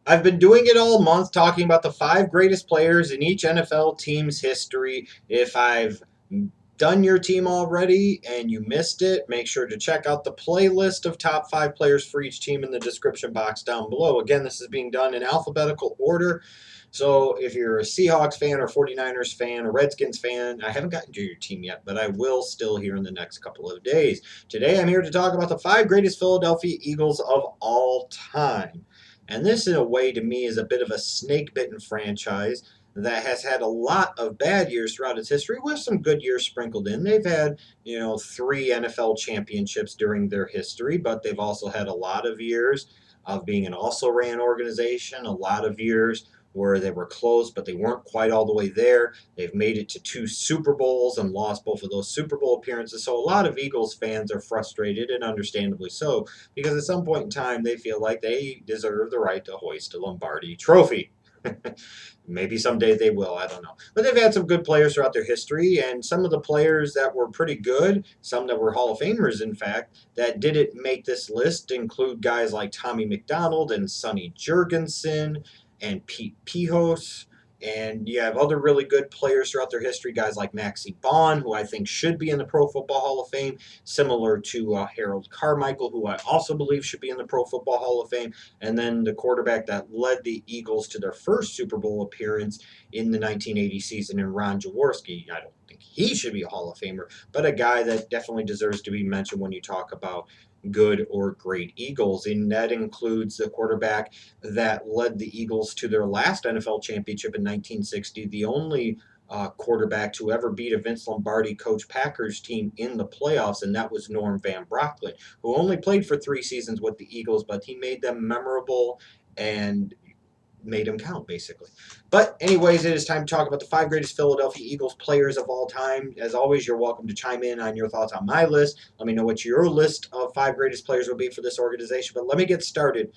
I've been doing it all month, talking about the five greatest players in each NFL team's history. If I've done your team already and you missed it, make sure to check out the playlist of top five players for each team in the description box down below. Again, this is being done in alphabetical order. So if you're a Seahawks fan or 49ers fan or Redskins fan, I haven't gotten to your team yet, but I will still here in the next couple of days. Today I'm here to talk about the five greatest Philadelphia Eagles of all time. And this, in a way, to me, is a bit of a snake bitten franchise that has had a lot of bad years throughout its history with some good years sprinkled in. They've had, three NFL championships during their history, but they've also had a lot of years of being an also ran organization, a lot of years where they were close, but they weren't quite all the way there. They've made it to two Super Bowls and lost both of those Super Bowl appearances. So a lot of Eagles fans are frustrated, and understandably so, because at some point in time they feel like they deserve the right to hoist a Lombardi trophy. Maybe someday they will, I don't know. But they've had some good players throughout their history, and some of the players that were pretty good, some that were Hall of Famers, in fact, that didn't make this list include guys like Tommy McDonald and Sonny Jurgensen and Pete Pihos. And you have other really good players throughout their history, guys like Maxie Baughan, who I think should be in the Pro Football Hall of Fame, similar to Harold Carmichael, who I also believe should be in the Pro Football Hall of Fame. And then the quarterback that led the Eagles to their first Super Bowl appearance in the 1980 season, in Ron Jaworski. I don't think he should be a Hall of Famer, but a guy that definitely deserves to be mentioned when you talk about good or great Eagles. And that includes the quarterback that led the Eagles to their last NFL championship in 1960, the only quarterback to ever beat a Vince Lombardi coach Packers team in the playoffs, and that was Norm Van Brocklin, who only played for 3 seasons with the Eagles, but he made them memorable and made them count, basically. But anyways, it is time to talk about the five greatest Philadelphia Eagles players of all time. As always, you're welcome to chime in on your thoughts on my list. Let me know what your list of five greatest players would be for this organization. But let me get started.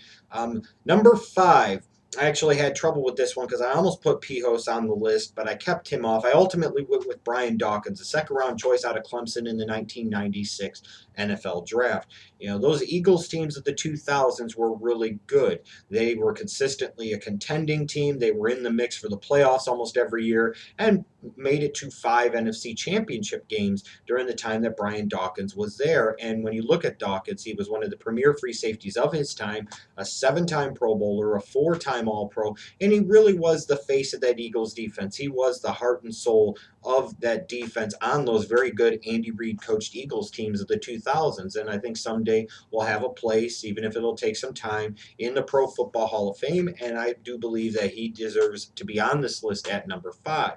Number five, I actually had trouble with this one because I almost put Pihos on the list, but I kept him off. I ultimately went with Brian Dawkins, a second-round choice out of Clemson in the 1996 NFL Draft. Those Eagles teams of the 2000s were really good. They were consistently a contending team. They were in the mix for the playoffs almost every year and made it to 5 NFC championship games during the time that Brian Dawkins was there. And when you look at Dawkins, he was one of the premier free safeties of his time, a 7-time Pro Bowler, a 4-time All-Pro, and he really was the face of that Eagles defense. He was the heart and soul of that defense on those very good Andy Reid coached Eagles teams of the 2000s. And I think someday we'll have a place, even if it'll take some time, in the Pro Football Hall of Fame, and I do believe that he deserves to be on this list at number five.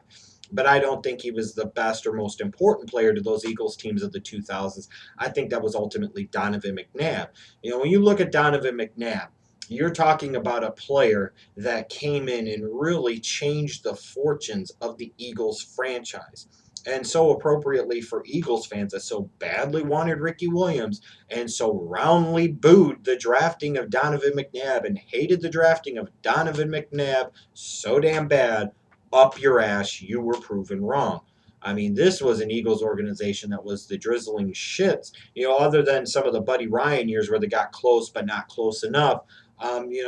But I don't think he was the best or most important player to those Eagles teams of the 2000s. I think that was ultimately Donovan McNabb. When you look at Donovan McNabb, you're talking about a player that came in and really changed the fortunes of the Eagles franchise. And so appropriately for Eagles fans that so badly wanted Ricky Williams and so roundly booed the drafting of Donovan McNabb and hated the drafting of Donovan McNabb so damn bad, up your ass, you were proven wrong. I mean, this was an Eagles organization that was the drizzling shits. Other than some of the Buddy Ryan years where they got close but not close enough,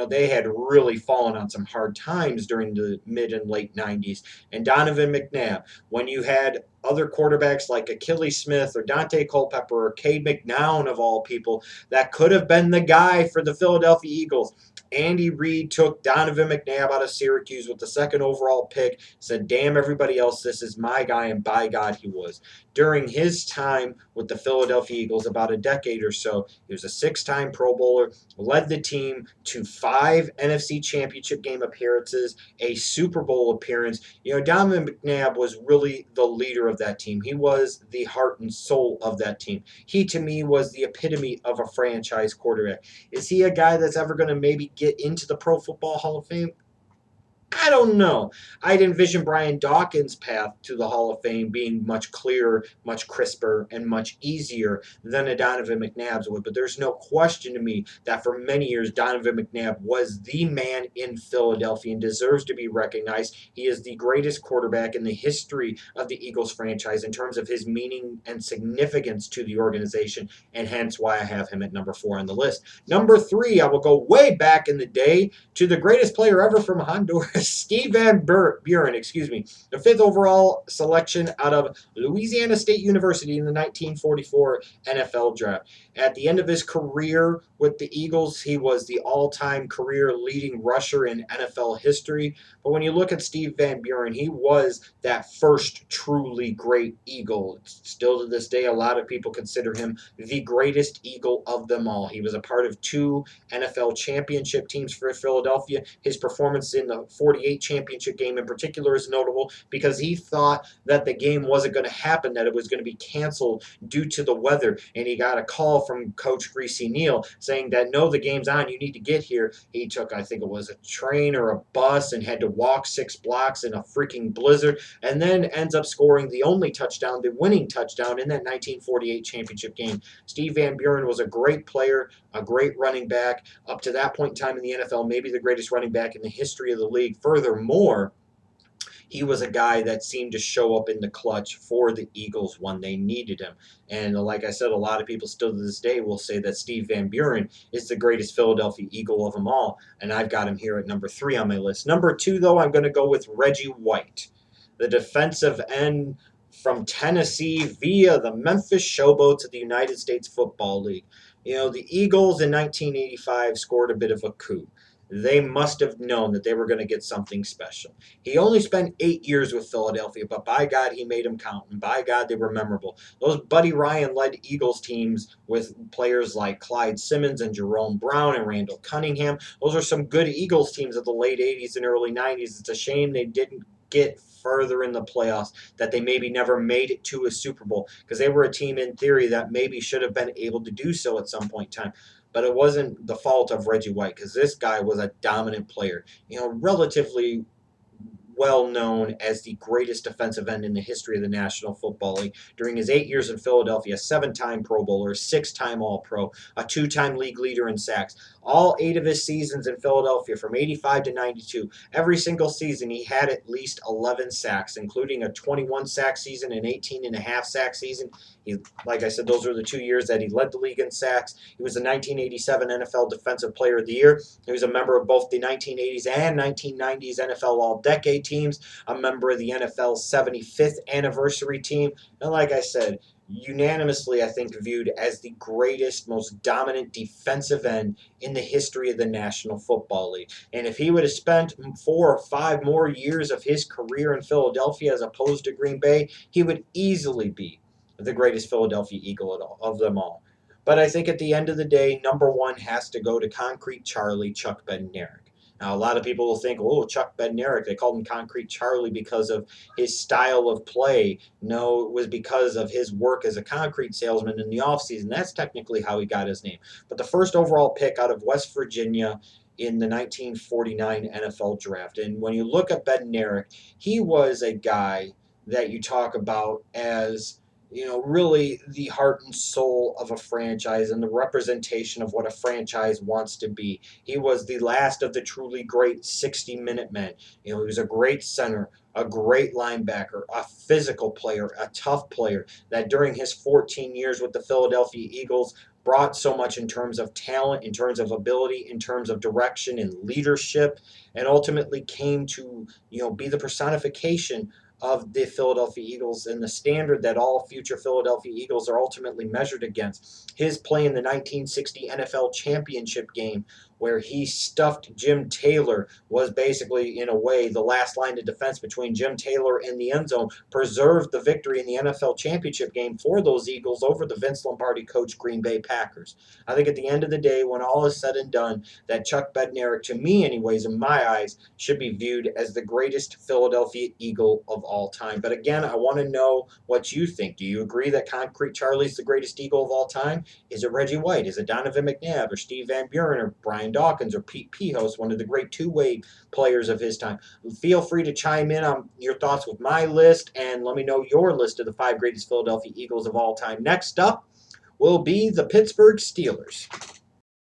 they had really fallen on some hard times during the mid and late 90s. And Donovan McNabb, when you had other quarterbacks like Achilles Smith or Dante Culpepper or Cade McNown, of all people, that could have been the guy for the Philadelphia Eagles. Andy Reid took Donovan McNabb out of Syracuse with the second overall pick, said, damn everybody else, this is my guy, and by God, he was. During his time with the Philadelphia Eagles, about a decade or so, he was a 6-time Pro Bowler, led the team to 5 NFC Championship game appearances, a Super Bowl appearance. Donovan McNabb was really the leader of that team. He was the heart and soul of that team. He, to me, was the epitome of a franchise quarterback. Is he a guy that's ever going to maybe get into the Pro Football Hall of Fame? I don't know. I'd envision Brian Dawkins' path to the Hall of Fame being much clearer, much crisper, and much easier than a Donovan McNabb's would. But there's no question to me that for many years, Donovan McNabb was the man in Philadelphia and deserves to be recognized. He is the greatest quarterback in the history of the Eagles franchise in terms of his meaning and significance to the organization, and hence why I have him at number 4 on the list. Number 3, I will go way back in the day to the greatest player ever from Honduras, Steve Van Buren, the 5th overall selection out of Louisiana State University in the 1944 NFL Draft. At the end of his career with the Eagles, he was the all-time career leading rusher in NFL history. But when you look at Steve Van Buren, he was that first truly great Eagle. Still to this day, a lot of people consider him the greatest Eagle of them all. He was a part of 2 NFL championship teams for Philadelphia. His performance in the 48 championship game in particular is notable because he thought that the game wasn't going to happen, that it was going to be canceled due to the weather. And he got a call from Coach Greasy Neal saying that, no, the game's on, you need to get here. He took, I think it was a train or a bus, and had to walk 6 blocks in a freaking blizzard, and then ends up scoring the only touchdown, the winning touchdown in that 1948 championship game. Steve Van Buren was a great player, a great running back, up to that point in time in the NFL, maybe the greatest running back in the history of the league. Furthermore, he was a guy that seemed to show up in the clutch for the Eagles when they needed him. And like I said, a lot of people still to this day will say that Steve Van Buren is the greatest Philadelphia Eagle of them all. And I've got him here at number 3 on my list. Number 2, though, I'm going to go with Reggie White, the defensive end from Tennessee via the Memphis Showboats of the United States Football League. You know, the Eagles in 1985 scored a bit of a coup. They must have known that they were going to get something special. He only spent 8 years with Philadelphia, but by God, he made them count, and by God, they were memorable. Those Buddy Ryan-led Eagles teams with players like Clyde Simmons and Jerome Brown and Randall Cunningham, those are some good Eagles teams of the late 80s and early 90s. It's a shame they didn't get further in the playoffs, that they maybe never made it to a Super Bowl, because they were a team in theory that maybe should have been able to do so at some point in time. But it wasn't the fault of Reggie White, because this guy was a dominant player. You know, relatively well known as the greatest defensive end in the history of the National Football League. During his 8 years in Philadelphia, 7-time Pro Bowler, 6-time All-Pro, a 2-time league leader in sacks. All 8 of his seasons in Philadelphia from 85 to 92, every single season he had at least 11 sacks, including a 21 sack season and 18.5 sack season. Like I said, those were the 2 years that he led the league in sacks. He was the 1987 NFL Defensive Player of the Year. He was a member of both the 1980s and 1990s NFL All-Decade teams, a member of the NFL's 75th anniversary team, and like I said, unanimously, I think, viewed as the greatest, most dominant defensive end in the history of the National Football League. And if he would have spent 4 or 5 more years of his career in Philadelphia as opposed to Green Bay, he would easily be the greatest Philadelphia Eagle of them all. But I think at the end of the day, number 1 has to go to Concrete Charlie, Chuck Bednarik. Now, a lot of people will think, oh, Chuck Bednarik, they called him Concrete Charlie because of his style of play. No, it was because of his work as a concrete salesman in the offseason. That's technically how he got his name. But the first overall pick out of West Virginia in the 1949 NFL Draft. And when you look at Bednarik, he was a guy that you talk about as, you know, really the heart and soul of a franchise and the representation of what a franchise wants to be. He was the last of the truly great 60-minute men. You know, he was a great center, a great linebacker, a physical player, a tough player that during his 14 years with the Philadelphia Eagles brought so much in terms of talent, in terms of ability, in terms of direction and leadership, and ultimately came to, you know, be the personification of the Philadelphia Eagles and the standard that all future Philadelphia Eagles are ultimately measured against. His play in the 1960 NFL championship game, where he stuffed Jim Taylor, was basically, in a way, the last line of defense between Jim Taylor and the end zone, preserved the victory in the NFL championship game for those Eagles over the Vince Lombardi coached Green Bay Packers. I think at the end of the day, when all is said and done, that Chuck Bednarik, to me anyways, in my eyes, should be viewed as the greatest Philadelphia Eagle of all time. But again, I want to know what you think. Do you agree that Concrete Charlie's the greatest Eagle of all time? Is it Reggie White? Is it Donovan McNabb or Steve Van Buren or Brian Brian Dawkins or Pete Pihos, one of the great two-way players of his time. Feel free to chime in on your thoughts with my list, and let me know your list of the 5 greatest Philadelphia Eagles of all time. Next up will be the Pittsburgh Steelers.